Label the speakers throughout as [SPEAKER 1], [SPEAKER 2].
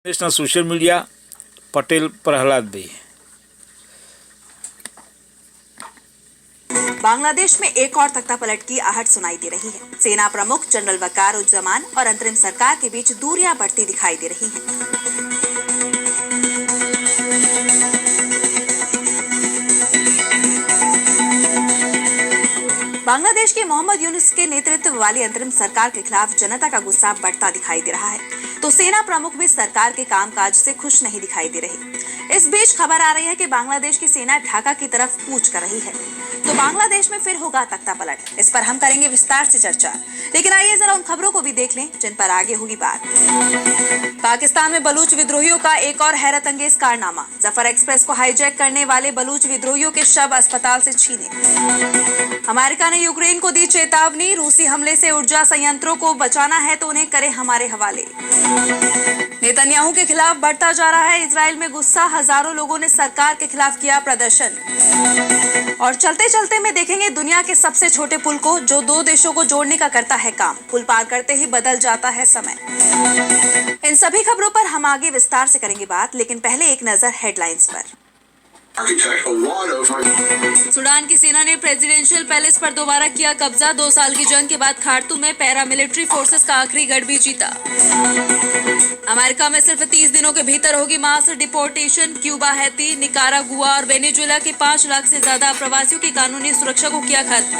[SPEAKER 1] દેશના social media Patel Prahladbhai.
[SPEAKER 2] Bangladesh में एक और तख्तापलट की आहट सुनाई दे रही है। सेना प्रमुख जनरल वकारुज्जमान और अंतरिम सरकार के बीच दूरियां बढ़ती दिखाई दे रही हैं। बांग्लादेश के मोहम्मद यूनुस के नेतृत्व वाली अंतरिम सरकार के खिलाफ जनता का गुस्सा बढ़ता दिखाई दे रहा है, तो सेना प्रमुख भी सरकार के कामकाज से खुश नहीं दिखाई दे रहे। इस बीच खबर आ रही है कि बांग्लादेश की सेना ढाका की तरफ कूच कर रही है, तो बांग्लादेश में फिर होगा तख्तापलट। इस पर हम करेंगे विस्तार से चर्चा, लेकिन आइए जरा उन खबरों को भी देख लें जिन पर आगे होगी बात। पाकिस्तान में बलूच विद्रोहियों का एक और हैरत अंगेज कारनामा। जफर एक्सप्रेस को हाईजैक करने वाले बलूच विद्रोहियों के शव अस्पताल से छीने। अमेरिका ने यूक्रेन को दी चेतावनी, रूसी हमले से ऊर्जा संयंत्रों को बचाना है तो उन्हें करे हमारे हवाले। नेतन्याहू के खिलाफ बढ़ता जा रहा है इजराइल में गुस्सा, हजारों लोगों ने सरकार के खिलाफ किया प्रदर्शन। और चलते चलते में देखेंगे दुनिया के सबसे छोटे पुल को, जो दो देशों को जोड़ने का करता है काम। पुल पार करते ही बदल जाता है समय। इन सभी खबरों पर हम आगे विस्तार से करेंगे बात, लेकिन पहले एक नजर हेडलाइंस पर। सूडान की सेना ने प्रेसिडेंशियल पैलेस पर दोबारा किया कब्जा। 2 साल की जंग के बाद खार्तूम में पैरामिलिट्री फोर्सेस का आखिरी गढ़ भी जीता। अमेरिका में सिर्फ 30 दिनों के भीतर होगी मास डिपोर्टेशन। क्यूबा, हैती, निकारागुआ और वेनेजुएला के 5 लाख से ज्यादा प्रवासियों की कानूनी सुरक्षा को किया खत्म।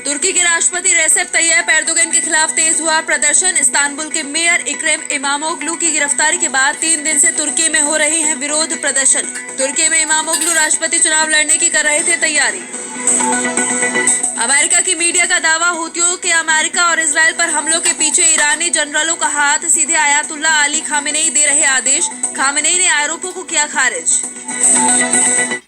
[SPEAKER 2] तुर्की के राष्ट्रपति रेसेप तैयप एर्दोगन के खिलाफ तेज हुआ प्रदर्शन। इस्तांबुल के मेयर इक्रेम इमामोग्लू की गिरफ्तारी के बाद 3 दिन से तुर्की में हो रहे हैं विरोध प्रदर्शन। तुर्की में इमामोग्लू राष्ट्रपति चुनाव लड़ने की कर रहे थे तैयारी। अमेरिका की मीडिया का दावा, हूतियों के अमेरिका और इजराइल पर हमलों के पीछे ईरानी जनरलों का हाथ। सीधे आयतुल्ला अली खामेनेई दे रहे आदेश। खामेनेई ने आरोपों को किया खारिज।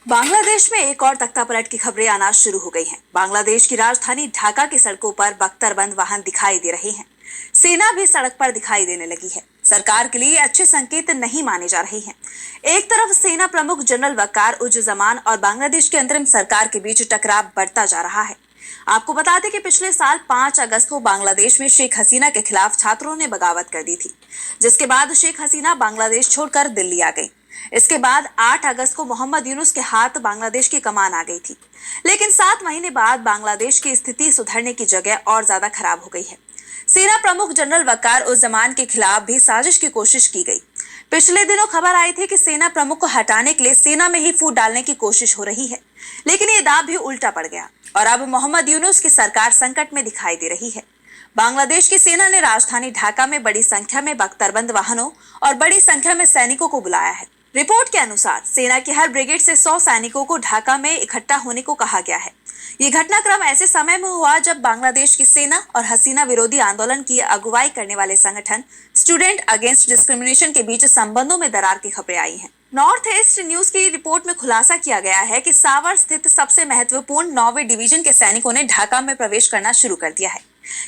[SPEAKER 2] बांग्लादेश में एक और तख्तापलट की खबरें आना शुरू हो गई हैं। बांग्लादेश की राजधानी ढाका की सड़कों पर बख्तरबंद वाहन दिखाई दे रहे हैं। सेना भी सड़क पर दिखाई देने लगी है। सरकार के लिए अच्छे संकेत नहीं माने जा रहे हैं। एक तरफ सेना प्रमुख जनरल वकारुज्जमान और बांग्लादेश की अंतरिम सरकार के बीच टकराव बढ़ता जा रहा है। आपको बता दें कि पिछले साल 5 अगस्त को बांग्लादेश में शेख हसीना के खिलाफ छात्रों ने बगावत कर दी थी, जिसके बाद शेख हसीना बांग्लादेश छोड़कर दिल्ली आ गई। इसके बाद 8 अगस्त को मोहम्मद यूनुस के हाथ बांग्लादेश की कमान आ गई थी, लेकिन 7 महीने बाद बांग्लादेश की स्थिति सुधरने की जगह और ज्यादा खराब हो गई है। सेना प्रमुख जनरल वकारुज्जमान के खिलाफ भी साजिश की कोशिश की गई। पिछले दिनों खबर आई थी कि सेना प्रमुख को हटाने के लिए सेना में ही फूट डालने की कोशिश हो रही है, लेकिन ये दाव भी उल्टा पड़ गया और अब मोहम्मद यूनुस की सरकार संकट में दिखाई दे रही है। बांग्लादेश की सेना ने राजधानी ढाका में बड़ी संख्या में बख्तरबंद वाहनों और बड़ी संख्या में सैनिकों को बुलाया है। रिपोर्ट के अनुसार सेना की हर ब्रिगेड से 100 सैनिकों को ढाका में इकट्ठा होने को कहा गया है। ये घटनाक्रम ऐसे समय में हुआ जब बांग्लादेश की सेना और हसीना विरोधी आंदोलन की अगुवाई करने वाले संगठन स्टूडेंट अगेंस्ट डिस्क्रिमिनेशन के बीच संबंधों में दरार की खबरें आई हैं। नॉर्थ ईस्ट न्यूज की रिपोर्ट में खुलासा किया गया है कि सावर स्थित सबसे महत्वपूर्ण 9वीं डिवीजन के सैनिकों ने ढाका में प्रवेश करना शुरू कर दिया है।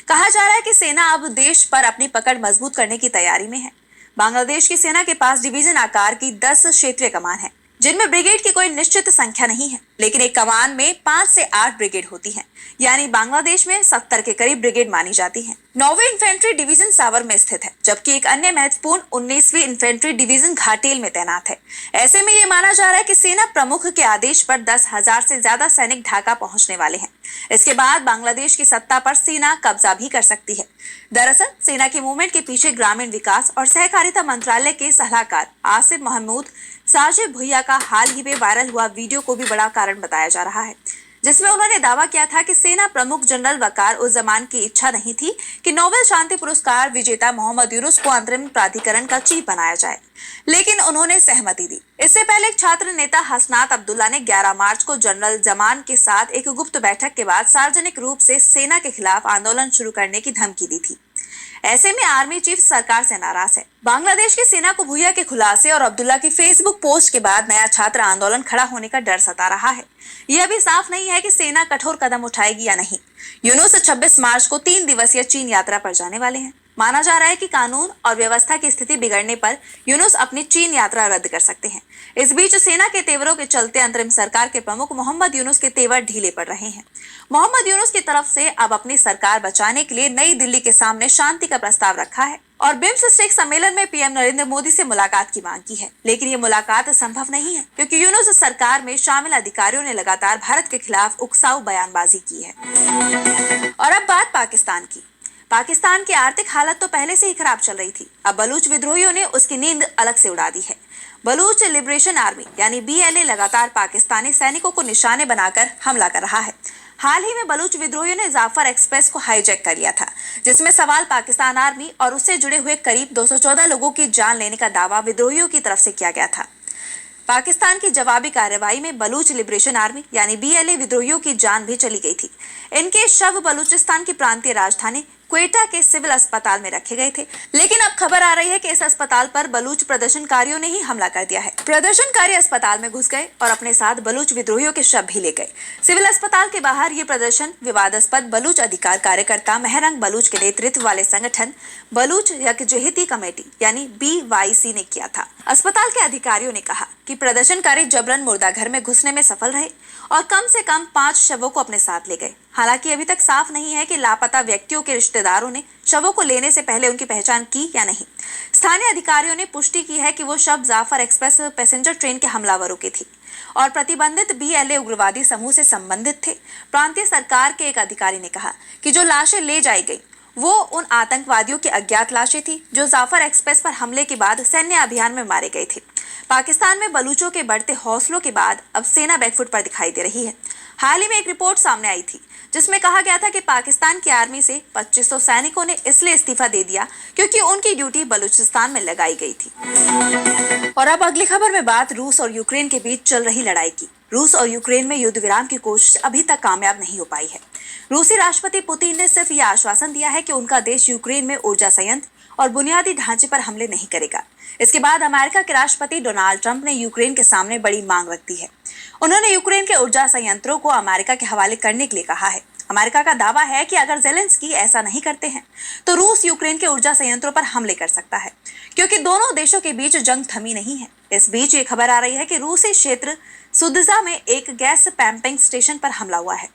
[SPEAKER 2] कहा जा रहा है कि सेना अब देश पर अपनी पकड़ मजबूत करने की तैयारी में है। बांग्लादेश की सेना के पास डिवीजन आकार की 10 क्षेत्रीय कमान है, जिनमें ब्रिगेड की कोई निश्चित संख्या नहीं है, लेकिन एक कमान में 5 से 8 ब्रिगेड होती हैं, यानी बांग्लादेश में 70 के करीब ब्रिगेड मानी जाती हैं। 9वीं इन्फेंट्री डिवीजन सावर में स्थित है, जबकि एक अन्य महत्वपूर्ण 19वीं इन्फेंट्री डिवीजन घाटेल में तैनात है। ऐसे में ये माना जा रहा है कि सेना प्रमुख के आदेश पर 10,000 से ज्यादा सैनिक ढाका पहुंचने वाले हैं। इसके बाद बांग्लादेश की सत्ता पर सेना कब्जा भी कर सकती है। दरअसल सेना के मूवमेंट के पीछे ग्रामीण विकास और सहकारिता मंत्रालय के सलाहकार आसिफ महमूद साजिब भुइया का हाल ही में वायरल हुआ वीडियो को भी बड़ा कारण बताया जा रहा है, जिसमें उन्होंने दावा किया था कि सेना प्रमुख जनरल वकारुज्जमान की इच्छा नहीं थी कि नोबेल शांति पुरस्कार विजेता मोहम्मद यूनुस को अंतरिम प्राधिकरण का चीफ बनाया जाए, लेकिन उन्होंने सहमति दी। इससे पहले छात्र नेता हसनात अब्दुल्ला ने 11 मार्च को जनरल जमान के साथ एक गुप्त बैठक के बाद सार्वजनिक रूप से सेना के खिलाफ आंदोलन शुरू करने की धमकी दी थी। ऐसे में आर्मी चीफ सरकार से नाराज है। बांग्लादेश की सेना को भुइया के खुलासे और अब्दुल्ला की फेसबुक पोस्ट के बाद नया छात्र आंदोलन खड़ा होने का डर सता रहा है। यह अभी साफ नहीं है कि सेना कठोर कदम उठाएगी या नहीं। यूनुस 26 मार्च को 3 दिवसीय चीन यात्रा पर जाने वाले हैं। माना जा रहा है कि कानून और व्यवस्था की स्थिति बिगड़ने पर यूनुस अपनी चीन यात्रा रद्द कर सकते हैं। इस बीच सेना के तेवरों के चलते अंतरिम सरकार के प्रमुख मोहम्मद यूनुस के तेवर ढीले पड़ रहे हैं। मोहम्मद यूनुस की तरफ से अब अपनी सरकार बचाने के लिए नई दिल्ली के सामने शांति का प्रस्ताव रखा है और बिम्स्टेक सम्मेलन में पीएम नरेंद्र मोदी से मुलाकात की मांग की है। लेकिन ये मुलाकात संभव नहीं है क्योंकि यूनुस सरकार में शामिल अधिकारियों ने लगातार भारत के खिलाफ उकसाऊ बयानबाजी की है। और अब बात पाकिस्तान की। पाकिस्तान की आर्थिक हालत तो पहले से ही खराब चल रही थी। अब बलूच विद्रोहियों ने उसकी नींद अलग से उड़ा दी है। बलूच लिबरेशन आर्मी यानी BLA लगातार पाकिस्तानी सैनिकों को निशाने बनाकर हमला कर रहा है। हाल ही में बलूच विद्रोहियों ने जाफर एक्सप्रेस को हाईजैक कर लिया था, जिसमें सवाल पाकिस्तान आर्मी और उससे जुड़े हुए करीब 214 लोगों की जान लेने का दावा विद्रोहियों की तरफ से किया गया था। पाकिस्तान की जवाबी कार्रवाई में बलूच लिबरेशन आर्मी यानी BLA विद्रोहियों की जान भी चली गई थी। इनके शव बलूचिस्तान की प्रांतीय राजधानी क्वेटा के सिविल अस्पताल में रखे गए थे। लेकिन अब खबर आ रही है कि इस अस्पताल पर बलूच प्रदर्शनकारियों ने ही हमला कर दिया है। प्रदर्शनकारी अस्पताल में घुस गए और अपने साथ बलूच विद्रोहियों के शव भी ले गए। सिविल अस्पताल के बाहर ये प्रदर्शन विवादास्पद बलूच अधिकार कार्यकर्ता मेहरंग बलूच के नेतृत्व वाले संगठन बलूच यकजहती कमेटी यानी BYC ने किया था। अस्पताल के अधिकारियों ने कहा कि प्रदर्शनकारी जबरन मुर्दाघर में घुसने में सफल रहे और कम से कम 5 शवों को अपने साथ ले गए। हालांकि अभी तक साफ नहीं है कि लापता व्यक्तियों के रिश्तेदारों ने शवों को लेने से पहले उनकी पहचान की या नहीं। स्थानीय अधिकारियों ने पुष्टि की है कि वो शव जाफर एक्सप्रेस पैसेंजर ट्रेन के हमलावरों की थी और प्रतिबंधित BLA उग्रवादी समूह से संबंधित थे। प्रांतीय सरकार के एक अधिकारी ने कहा कि जो लाशें ले जाई गई वो उन आतंकवादियों की अज्ञात लाशें थी जो जाफर एक्सप्रेस पर हमले के बाद सैन्य अभियान में मारे गए थे। पाकिस्तान में बलूचों के बढ़ते हौसलों के बाद अब सेना बैकफुट पर दिखाई दे रही है। हाल ही में एक रिपोर्ट सामने आई थी जिसमें कहा गया था कि पाकिस्तान की आर्मी से 2500 सैनिकों ने इसलिए इस्तीफा दे दिया क्योंकि उनकी ड्यूटी बलूचिस्तान में लगाई गई थी। और अब अगली खबर में बात रूस और यूक्रेन के बीच चल रही लड़ाई की। रूस और यूक्रेन में युद्ध विराम की कोशिश अभी तक कामयाब नहीं हो पाई है। रूसी राष्ट्रपति पुतिन ने सिर्फ यह आश्वासन दिया है कि उनका देश यूक्रेन में ऊर्जा संयंत्र और बुनियादी ढांचे पर हमले नहीं करेगा। इसके बाद अमेरिका के राष्ट्रपति डोनाल्ड ट्रंप ने यूक्रेन के सामने बड़ी मांग रख दी है। उन्होंने यूक्रेन के ऊर्जा संयंत्रों को अमेरिका के हवाले करने के लिए कहा है। अमेरिका का दावा है कि अगर जेलेंस्की ऐसा नहीं करते हैं तो रूस यूक्रेन के ऊर्जा संयंत्रों पर हमले कर सकता है, क्योंकि दोनों देशों के बीच जंग थमी नहीं है। इस बीच ये खबर आ रही है कि रूसी क्षेत्र सुदजा में एक गैस पंपिंग स्टेशन पर हमला हुआ है।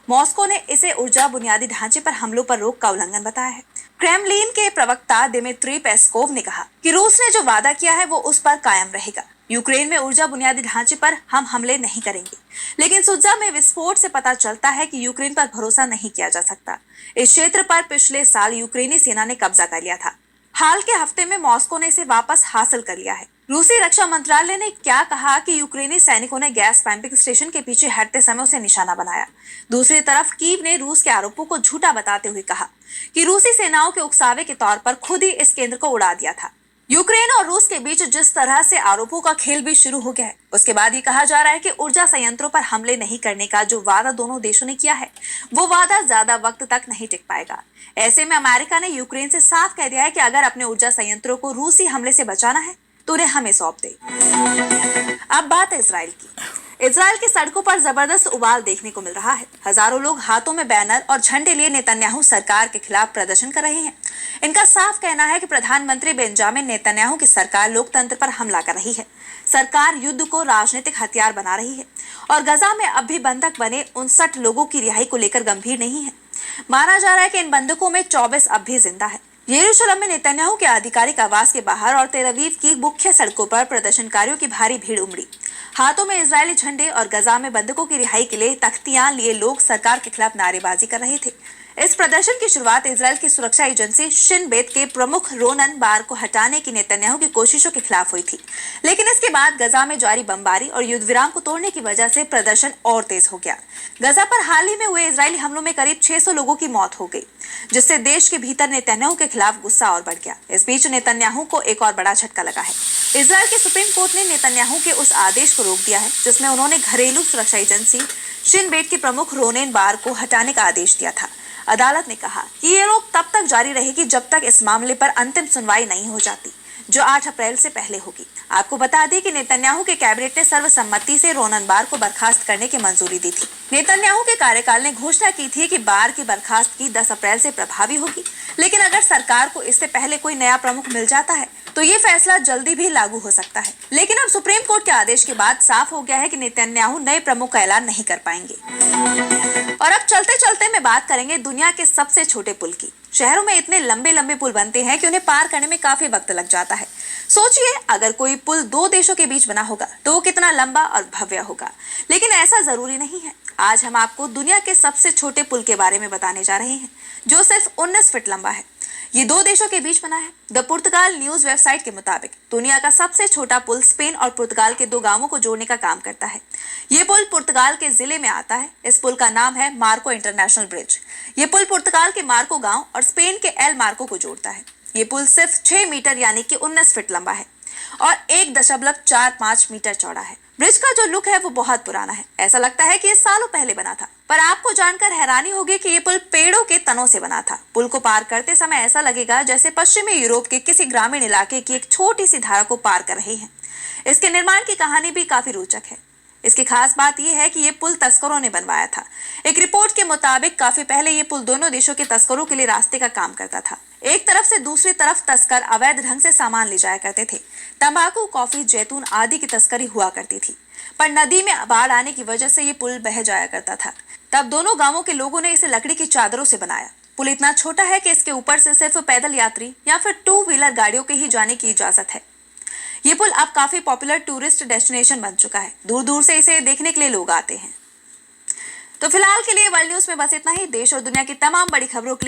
[SPEAKER 2] मॉस्को ने इसे ऊर्जा बुनियादी ढांचे पर हमलों पर रोक का उल्लंघन बताया है। क्रेमलिन के प्रवक्ता दिमित्री पेस्कोव ने कहा कि रूस ने जो वादा किया है वो उस पर कायम रहेगा। यूक्रेन में ऊर्जा बुनियादी ढांचे पर हम हमले नहीं करेंगे, लेकिन सुदजा में विस्फोट से पता चलता है कि यूक्रेन पर भरोसा नहीं किया जा सकता। इस क्षेत्र पर पिछले साल यूक्रेनी सेना ने कब्जा कर लिया था। हाल के हफ्ते में मॉस्को ने इसे वापस हासिल कर लिया है। रूसी रक्षा मंत्रालय ने क्या कहा कि यूक्रेनी सैनिकों ने गैस पंपिंग स्टेशन के पीछे हटते समय उसे निशाना बनाया। दूसरी तरफ कीव ने रूस के आरोपों को झूठा बताते हुए कहा कि रूसी सेनाओं के उकसावे के तौर पर खुद ही इस केंद्र को उड़ा दिया था। यूक्रेन और रूस के बीच जिस तरह से आरोपों का खेल भी शुरू हो गया है, उसके बाद ये कहा जा रहा है कि ऊर्जा संयंत्रों पर हमले नहीं करने का जो वादा दोनों देशों ने किया है वो वादा ज्यादा वक्त तक नहीं टिक पाएगा। ऐसे में अमेरिका ने यूक्रेन से साफ कह दिया है कि अगर अपने ऊर्जा संयंत्रों को रूसी हमले से बचाना है तो उन्हें हमें सौंप दे। अब बात है इजराइल की। इजराइल की सड़कों पर जबरदस्त उबाल देखने को मिल रहा है। हजारों लोग हाथों में बैनर और झंडे लिए नेतन्याहू सरकार के खिलाफ प्रदर्शन कर रहे हैं। इनका साफ कहना है कि प्रधानमंत्री बेंजामिन नेतन्याहू की सरकार लोकतंत्र पर हमला कर रही है। सरकार युद्ध को राजनीतिक हथियार बना रही है और गजा में अब भी बंधक बने 59 लोगों की रिहाई को लेकर गंभीर नहीं है। माना जा रहा है कि इन बंधकों में 24 अब भी जिंदा है। यरूशलेम में नेतन्याहू के आधिकारिक आवास के बाहर और तेल अवीव की मुख्य सड़कों पर प्रदर्शनकारियों की भारी भीड़ उमड़ी। हाथों में इजरायली झंडे और गजा में बंधकों की रिहाई के लिए तख्तियां लिए लोग सरकार के खिलाफ नारेबाजी कर रहे थे। इस प्रदर्शन की शुरुआत इजराइल की सुरक्षा एजेंसी शिन बेत के प्रमुख रोनन बार को हटाने की नेतन्याहू की कोशिशों के खिलाफ हुई थी, लेकिन इसके बाद गजा में जारी बमबारी और युद्ध विराम को तोड़ने की वजह से प्रदर्शन और तेज हो गया। गजा पर हाल ही में हुए इजरायली हमलों में करीब 600 लोगों की मौत हो गई, जिससे देश के भीतर नेतन्याहू के खिलाफ गुस्सा और बढ़ गया। इस बीच नेतन्याहू को एक और बड़ा झटका लगा है। इजराइल की सुप्रीम कोर्ट ने नेतन्याहू के उस आदेश को रोक दिया है जिसमें उन्होंने घरेलू सुरक्षा एजेंसी शिन बेट के प्रमुख रोनेन बार को हटाने का आदेश दिया था। अदालत ने कहा कि ये रोक तब तक जारी रहेगी जब तक इस मामले पर अंतिम सुनवाई नहीं हो जाती। जो 8 अप्रैल से पहले होगी। आपको बता दें कि नेतन्याहू के कैबिनेट ने सर्वसम्मति से रोनन बार को बर्खास्त करने की मंजूरी दी थी। नेतन्याहू के कार्यकाल ने घोषणा की थी कि बार की बर्खास्तगी 10 अप्रैल से प्रभावी होगी, लेकिन अगर सरकार को इससे पहले कोई नया प्रमुख मिल जाता है तो ये फैसला जल्दी भी लागू हो सकता है। लेकिन अब सुप्रीम कोर्ट के आदेश के बाद साफ हो गया है कि नेतन्याहू नए प्रमुख का ऐलान नहीं कर पाएंगे। और अब चलते चलते मैं बात करेंगे दुनिया के सबसे छोटे पुल की। शहरों में इतने लंबे लंबे पुल बनते हैं कि उन्हें पार करने में काफी वक्त लग जाता है। सोचिए अगर कोई पुल 2 देशों के बीच बना होगा तो वो कितना लंबा और भव्य होगा। लेकिन ऐसा जरूरी नहीं है। आज हम आपको दुनिया के सबसे छोटे पुल के बारे में बताने जा रहे हैं, जो सिर्फ 19 फीट लंबा है। ये 2 देशों के बीच बना है। द पुर्तगाल न्यूज वेबसाइट के मुताबिक दुनिया का सबसे छोटा पुल स्पेन और पुर्तगाल के 2 गांवों को जोड़ने का काम करता है। ये पुल पुर्तगाल के जिले में आता है। इस पुल का नाम है मार्को इंटरनेशनल ब्रिज। ये पुल पुर्तगाल के मार्को गांव और स्पेन के एल मार्को को जोड़ता है। ये पुल सिर्फ 6 मीटर यानी कि 19 फीट लंबा है और 1.45 मीटर चौड़ा है। ब्रिज का जो लुक है वो बहुत पुराना है। ऐसा लगता है कि ये सालों पहले बना था। पर आपको जानकर हैरानी होगी कि ये पुल पेड़ों के तनों से बना था। पुल को पार करते समय ऐसा लगेगा जैसे पश्चिमी यूरोप के किसी ग्रामीण इलाके की एक छोटी सी धारा को पार कर रहे हैं। इसके निर्माण की कहानी भी काफी रोचक है। इसकी खास बात यह है कि ये पुल तस्करों ने बनवाया था। एक रिपोर्ट के मुताबिक काफी पहले ये पुल दोनों देशों के तस्करों के लिए रास्ते का काम करता था। एक तरफ से दूसरी तरफ तस्कर अवैध ढंग से सामान ले जाया करते थे। तंबाकू, कॉफी, जैतून आदि की तस्करी हुआ करती थी। पर नदी में बाढ़ आने की वजह से ये पुल बह जाया करता था। तब दोनों गांवों के लोगों ने इसे लकड़ी की चादरों से बनाया। पुल इतना छोटा है कि इसके ऊपर से सिर्फ पैदल यात्री या फिर 2 व्हीलर गाड़ियों के ही जाने की इजाजत है। ये पुल अब काफी पॉपुलर टूरिस्ट डेस्टिनेशन बन चुका है। दूर दूर से इसे देखने के लिए लोग आते हैं। तो फिलहाल के लिए वर्ल्ड न्यूज में बस इतना ही। देश और दुनिया की तमाम बड़ी खबरों के लिए